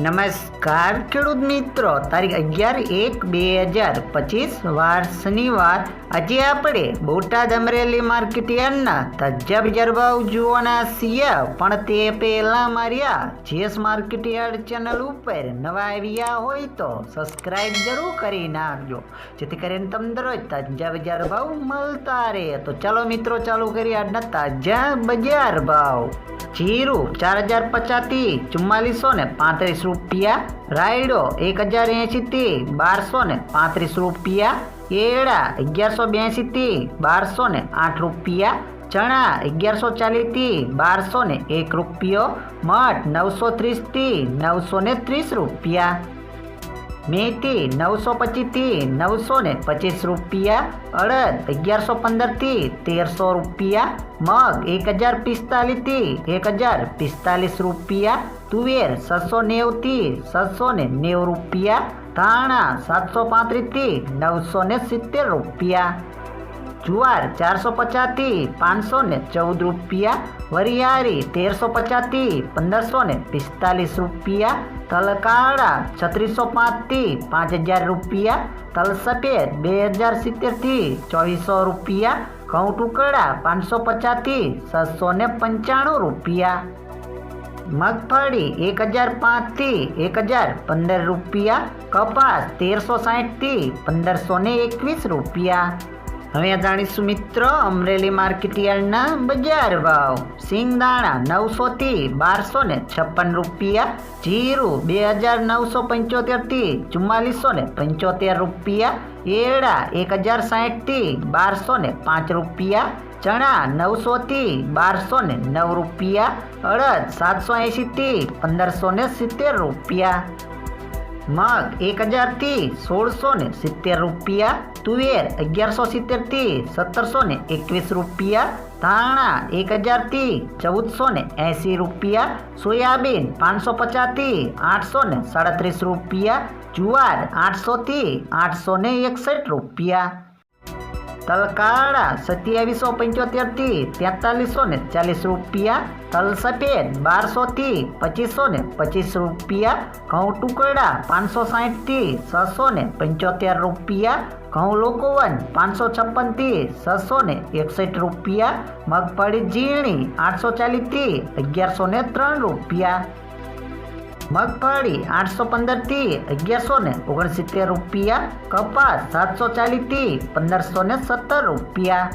નમસ્કાર ખેડૂત મિત્રો, તારીખ 11/1/2025 વાર શનિવાર। આજે આપણે બોટાદ અમરેલી માર્કેટ યાર્ડના તાજા બજાર ભાવ જોવાના છીએ, પણ તે પહેલા મારી આ જેસ માર્કેટ યાર્ડ ચેનલ ઉપર નવા આવ્યા હોય તો સબસ્ક્રાઇબ જરૂર કરી નાખજો, જેથી કરીને તમને દરરોજ તાજા બજાર ભાવ મળતા રહે। તો ચાલો મિત્રો, ચાલુ કરીએ આજના તાજા બજાર ભાવ। જીરું 4050 થી 4435 રૂપિયા, રાયડો 1080 થી 1235 રૂપિયા, એડા 1182 થી 1208 રૂપિયા, ચણા 1140 થી 1201 રૂપિયો, મઠ 930 થી 930 રૂપિયા, મેથી 925 થી 925 રૂપિયા, અડદ 1115 થી 1300 રૂપિયા, મગ 1045 થી 1045 રૂપિયા, તુવેર 690 થી 690 રૂપિયા, ધાણા 735 થી 970 રૂપિયા, જુવાર 450 થી 514 રૂપિયા, વરિયાળી 1350 થી 1545 રૂપિયા, તલ કાળા 3605 થી 5000 રૂપિયા, તલ સફેદ 2070 થી 2400 રૂપિયા, ઘઉં ટુકડા 550 થી 695 રૂપિયા, મગફળી 1005 થી 1015 રૂપિયા, કપાસ 1360 થી 1521 રૂપિયા। હવે જાણીશું મિત્રો અમરેલી માર્કેટ યાર્ડના બજાર ભાવ। સિંગદાણા 900 થી 1256 રૂપિયા, જીરું 2975 થી 4475 રૂપિયા, એરડા 1060 થી 1205 રૂપિયા, ચણા 900 થી 1209 રૂપિયા, અડદ 780 થી 1570 રૂપિયા, મગ 1000 થી 1670 રૂપિયા, તુવેર 1170 થી 1721 રૂપિયા, ધાણા 1000 થી 1480 રૂપિયા, સોયાબીન 550 થી 837 રૂપિયા, જુવાર 800 થી 861 રૂપિયા, તલ કાળા 2775 થી 4340 રૂપિયા, તલ સફેદ 1200 થી 2525 રૂપિયા, ઘઉં ટુકડા 560 થી 675 રૂપિયા, ઘઉં લોકવન 556 થી 661 રૂપિયા, મગફળી ઝીણી 840 થી 1103 રૂપિયા, મગફળી 815 થી 1169 રૂપિયા, કપાસ 740 થી 1517 રૂપિયા।